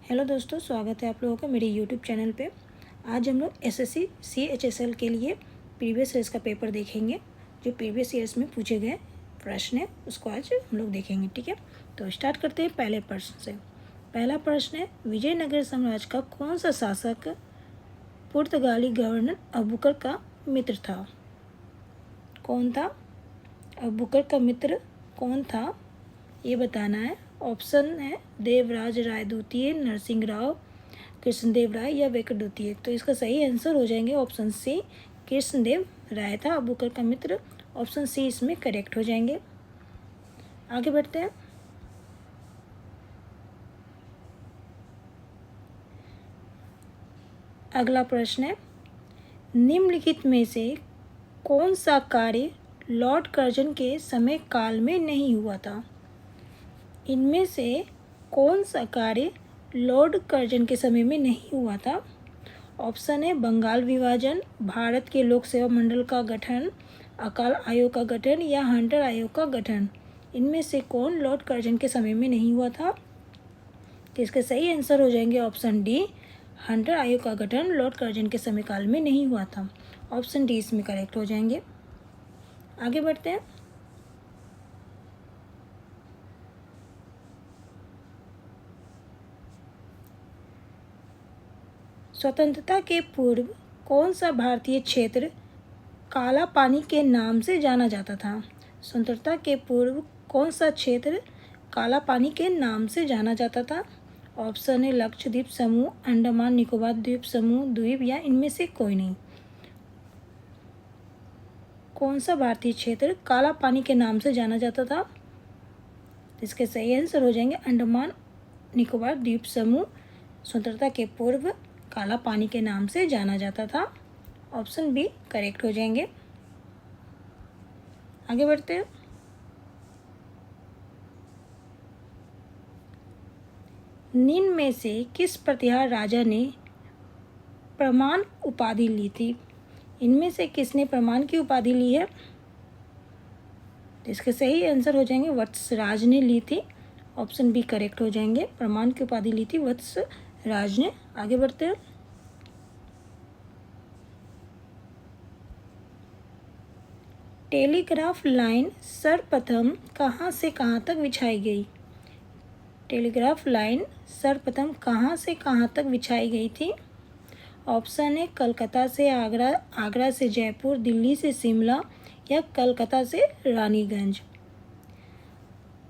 Hello दोस्तों, स्वागत है आप लोगों का मेरे यूट्यूब चैनल पे। आज हम लोग एसएससी CHSL के लिए प्रीवियस ईयर्स का पेपर देखेंगे। जो प्रीवियस ईयर्स में पूछे गए प्रश्न है उसको आज हम लोग देखेंगे। ठीक है, तो स्टार्ट करते हैं पहले प्रश्न से। पहला प्रश्न है, विजयनगर साम्राज्य का कौन सा शासक पुर्तगाली गवर्नर अबुकर का मित्र था? कौन था? अबुकर का मित्र कौन था, ये बताना है। ऑप्शन है देवराज राय द्वितीय, नरसिंह राव, कृष्णदेव राय या वेंकट द्वितीय। तो इसका सही आंसर हो जाएंगे ऑप्शन सी, कृष्णदेव राय था अबुकर का मित्र। ऑप्शन सी इसमें करेक्ट हो जाएंगे। आगे बढ़ते हैं। अगला प्रश्न है, निम्नलिखित में से कौन सा कार्य लॉर्ड कर्जन के समय काल में नहीं हुआ था? इनमें से कौन सा कार्य लॉर्ड कर्जन के समय में नहीं हुआ था? ऑप्शन है बंगाल विभाजन, भारत के लोक सेवा मंडल का गठन, अकाल आयोग का गठन या हंटर आयोग का गठन। इनमें से कौन लॉर्ड कर्जन के समय में नहीं हुआ था? तो इसके सही आंसर हो जाएंगे ऑप्शन डी, हंटर आयोग का गठन लॉर्ड कर्जन के समय काल में नहीं हुआ था। ऑप्शन डी इसमें करेक्ट हो जाएंगे। आगे बढ़ते हैं। स्वतंत्रता के पूर्व कौन सा भारतीय क्षेत्र काला पानी के नाम से जाना जाता था? स्वतंत्रता के पूर्व कौन सा क्षेत्र काला पानी के नाम से जाना जाता था? ऑप्शन है लक्षद्वीप समूह, अंडमान निकोबार द्वीप समूह, द्वीप या इनमें से कोई नहीं। कौन सा भारतीय क्षेत्र काला पानी के नाम से जाना जाता था? इसके सही आंसर हो जाएंगे अंडमान निकोबार द्वीप समूह स्वतंत्रता के पूर्व काला पानी के नाम से जाना जाता था। ऑप्शन बी करेक्ट हो जाएंगे। आगे बढ़ते हैं। निम्न में से किस प्रतिहार राजा ने प्रमाण उपाधि ली थी? इनमें से किसने प्रमाण की उपाधि ली है? तो इसके सही आंसर हो जाएंगे वत्सराज ने ली थी। ऑप्शन बी करेक्ट हो जाएंगे, प्रमाण की उपाधि ली थी वत्सराज ने। आगे बढ़ते हैं। टेलीग्राफ लाइन सर्वप्रथम कहाँ से कहाँ तक बिछाई गई? टेलीग्राफ लाइन सर्वप्रथम कहाँ से कहाँ तक बिछाई गई थी? ऑप्शन है कलकत्ता से आगरा, आगरा से जयपुर, दिल्ली से शिमला या कलकत्ता से रानीगंज।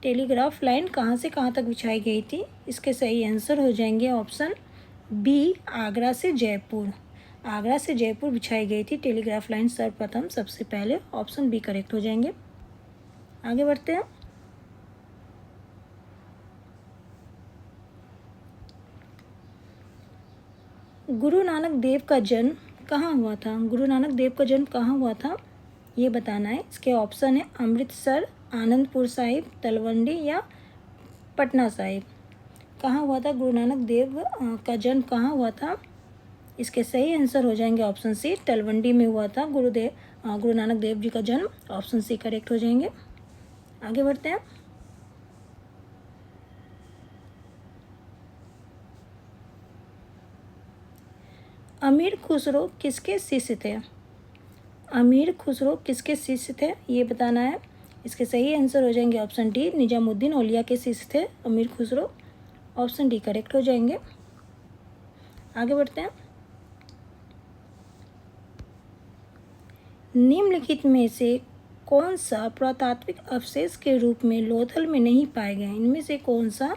टेलीग्राफ लाइन कहाँ से कहाँ तक बिछाई गई थी? इसके सही आंसर हो जाएंगे ऑप्शन बी, आगरा से जयपुर। आगरा से जयपुर बिछाई गई थी टेलीग्राफ लाइन सर्वप्रथम सबसे पहले। ऑप्शन बी करेक्ट हो जाएंगे। आगे बढ़ते हैं। गुरु नानक देव का जन्म कहाँ हुआ था? गुरु नानक देव का जन्म कहाँ हुआ था, ये बताना है। इसके ऑप्शन है अमृतसर, आनंदपुर साहिब, तलवंडी या पटना साहिब। कहाँ हुआ था गुरु नानक देव का जन्म कहाँ हुआ था? इसके सही आंसर हो जाएंगे ऑप्शन सी, तलवंडी में हुआ था गुरु नानक देव जी का जन्म। ऑप्शन सी करेक्ट हो जाएंगे। आगे बढ़ते हैं। अमीर खुसरो किसके शिष्य थे? अमीर खुसरो किसके शिष्य थे, ये बताना है। इसके सही आंसर हो जाएंगे ऑप्शन डी, निजामुद्दीन औलिया के शिष्य थे अमीर खुसरो। ऑप्शन डी करेक्ट हो जाएंगे। आगे बढ़ते हैं। निम्नलिखित में से कौन सा पुरातात्विक अवशेष के रूप में लोथल में नहीं पाए गए हैं? इनमें से कौन सा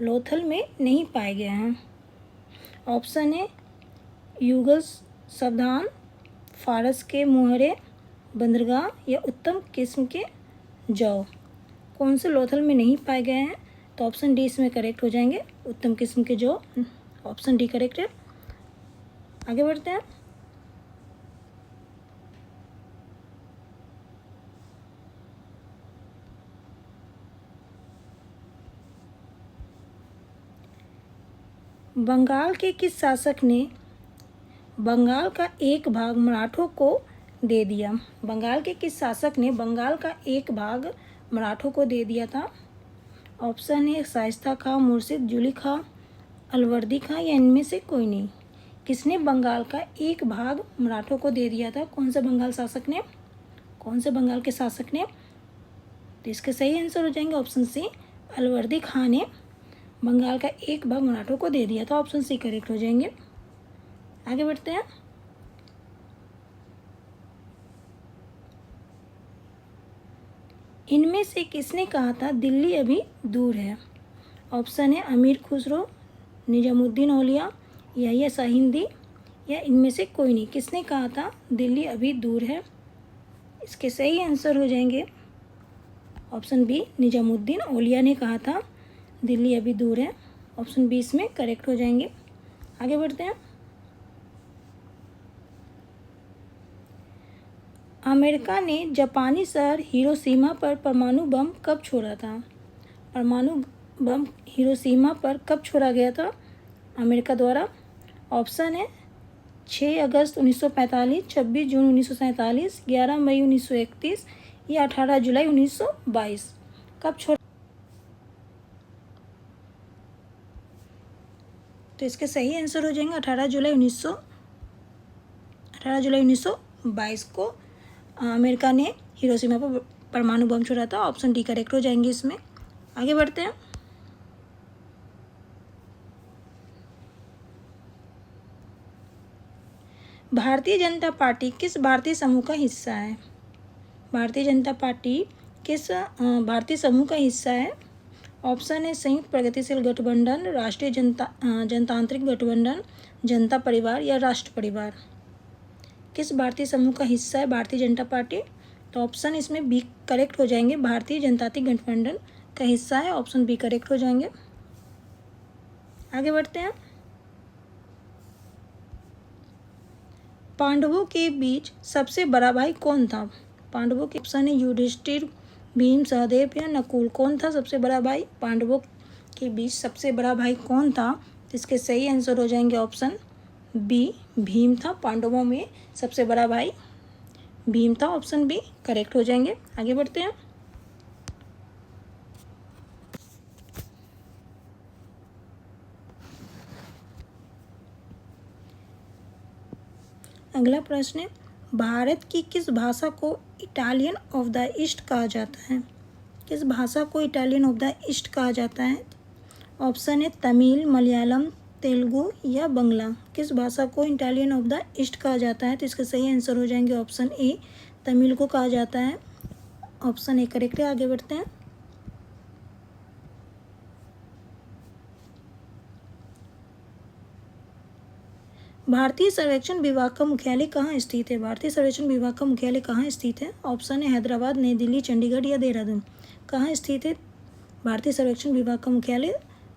लोथल में नहीं पाए गए हैं? ऑप्शन है युगल सावधान, फारस के मुहरे, बंदरगाह या उत्तम किस्म के जौ। कौन से लोथल में नहीं पाए गए हैं? तो ऑप्शन डी इसमें करेक्ट हो जाएंगे, उत्तम किस्म के जौ। ऑप्शन डी करेक्ट है। आगे बढ़ते हैं। बंगाल के किस शासक ने बंगाल का एक भाग मराठों को दे दिया? बंगाल के किस शासक ने बंगाल का एक भाग मराठों को दे दिया था? ऑप्शन है शाइस्ता खां, मुर्शिद, जुली खां, अलवर्दी खां या इनमें से कोई नहीं? किसने बंगाल का एक भाग मराठों को दे दिया था? कौन से बंगाल शासक ने? कौन से बंगाल के शासक ने? तो इसके सही आंसर हो जाएंगे ऑप्शन सी, अलवर्दी खां ने बंगाल का एक भाग मराठों को दे दिया था। ऑप्शन सी करेक्ट हो जाएंगे। आगे बढ़ते हैं। इनमें से किसने कहा था दिल्ली अभी दूर है? ऑप्शन है अमीर खुसरो, निजामुद्दीन औलिया, या शाहिंदी, या इनमें से कोई नहीं। किसने कहा था दिल्ली अभी दूर है? इसके सही आंसर हो जाएंगे ऑप्शन बी, निजामुद्दीन औलिया ने कहा था दिल्ली अभी दूर है। ऑप्शन बी इसमें करेक्ट हो जाएंगे। आगे बढ़ते हैं। अमेरिका ने जापानी शहर हिरोशिमा पर परमाणु बम कब छोड़ा था? परमाणु बम हिरोशिमा पर कब छोड़ा गया था अमेरिका द्वारा? ऑप्शन है 6 अगस्त 1945, 26 जून 1947, 11 मई 1931 या 18 जुलाई 1922। कब छोड़ा? तो इसके सही आंसर हो जाएंगे 18 जुलाई 1922 को अमेरिका ने हिरोशिमा पर परमाणु बम छोड़ा था। ऑप्शन डी करेक्ट हो जाएंगे इसमें। आगे बढ़ते हैं। भारतीय जनता पार्टी किस भारतीय समूह का हिस्सा है? भारतीय जनता पार्टी किस भारतीय समूह का हिस्सा है? ऑप्शन है संयुक्त प्रगतिशील गठबंधन, राष्ट्रीय जनतांत्रिक गठबंधन, जनता परिवार या राष्ट्र परिवार। किस भारतीय समूह का हिस्सा है भारतीय जनता पार्टी? तो ऑप्शन इसमें बी करेक्ट हो जाएंगे, भारतीय जनतांत्रिक गठबंधन का हिस्सा है। ऑप्शन बी करेक्ट हो जाएंगे। आगे बढ़ते हैं। पांडवों के बीच सबसे बड़ा भाई कौन था? पांडवों के ऑप्शन है युधिष्ठिर, भीम, सहदेव या नकुल। कौन था सबसे बड़ा भाई? पांडवों के बीच सबसे बड़ा भाई कौन था? तो इसके सही आंसर हो जाएंगे ऑप्शन बी, भीम था। पांडवों में सबसे बड़ा भाई भीम था। ऑप्शन बी करेक्ट हो जाएंगे। आगे बढ़ते हैं। अगला प्रश्न है, भारत की किस भाषा को इटालियन ऑफ द ईस्ट कहा जाता है? किस भाषा को इटालियन ऑफ द ईस्ट कहा जाता है? ऑप्शन है तमिल, मलयालम, तेलुगु या बंगला। किस भाषा को इटालियन ऑफ द ईस्ट कहा जाता है? तो इसका सही आंसर हो जाएंगे ऑप्शन ए, तमिल को कहा जाता है। ऑप्शन ए करेक्ट है। आगे बढ़ते हैं। भारतीय सर्वेक्षण विभाग का मुख्यालय कहाँ स्थित है? भारतीय सर्वेक्षण विभाग का मुख्यालय कहाँ स्थित है? ऑप्शन है हैदराबाद, नई दिल्ली, चंडीगढ़ या देहरादून। कहाँ स्थित है भारतीय सर्वेक्षण विभाग का मुख्यालय?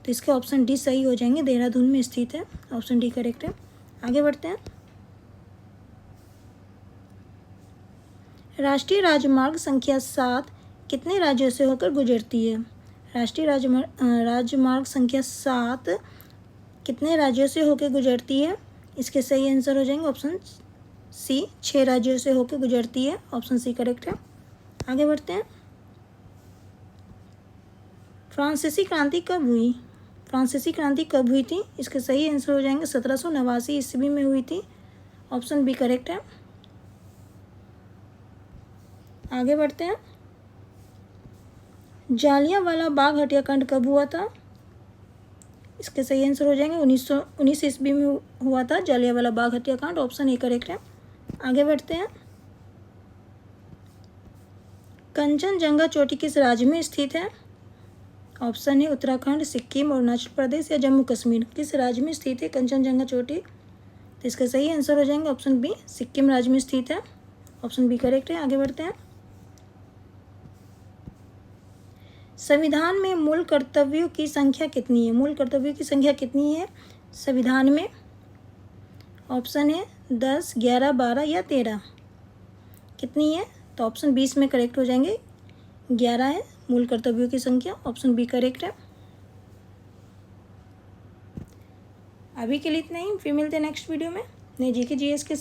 तो इसके ऑप्शन डी सही हो जाएंगे, देहरादून में स्थित है। ऑप्शन डी करेक्ट है। आगे बढ़ते हैं। राष्ट्रीय राजमार्ग संख्या 7 कितने राज्यों से होकर गुजरती है? राष्ट्रीय राजमार्ग संख्या 7 कितने राज्यों से होकर गुजरती है? इसके सही आंसर हो जाएंगे ऑप्शन सी, 6 राज्यों से होकर गुजरती है। ऑप्शन सी करेक्ट है। आगे बढ़ते हैं। फ्रांसीसी क्रांति कब हुई? फ्रांसीसी क्रांति कब हुई थी? इसके सही आंसर हो जाएंगे 1789 ईस्वी में हुई थी। ऑप्शन बी करेक्ट है। आगे बढ़ते हैं। जालियांवाला बाग हत्याकांड कब हुआ था? इसके सही आंसर हो जाएंगे 1919 ईस्वी में हुआ था जालियांवाला बाग हत्याकांड। ऑप्शन ए करेक्ट है। आगे बढ़ते हैं। कंचनजंगा चोटी किस राज्य में स्थित है? ऑप्शन है उत्तराखंड, सिक्किम, अरुणाचल प्रदेश या जम्मू कश्मीर। किस राज्य में स्थित है कंचनजंगा चोटी? तो इसका सही आंसर हो जाएंगे ऑप्शन बी, सिक्किम राज्य में स्थित है। ऑप्शन बी करेक्ट है। आगे बढ़ते हैं। संविधान में मूल कर्तव्यों की संख्या कितनी है? मूल कर्तव्यों की संख्या कितनी है संविधान में? ऑप्शन है 10, 11, 12 या 13। कितनी है? तो ऑप्शन 20 में करेक्ट हो जाएंगे, 11 है मूल कर्तव्यों की संख्या। ऑप्शन बी करेक्ट है। अभी के लिए इतना ही, फिर मिलते हैं नेक्स्ट वीडियो में नए जीके जीएस के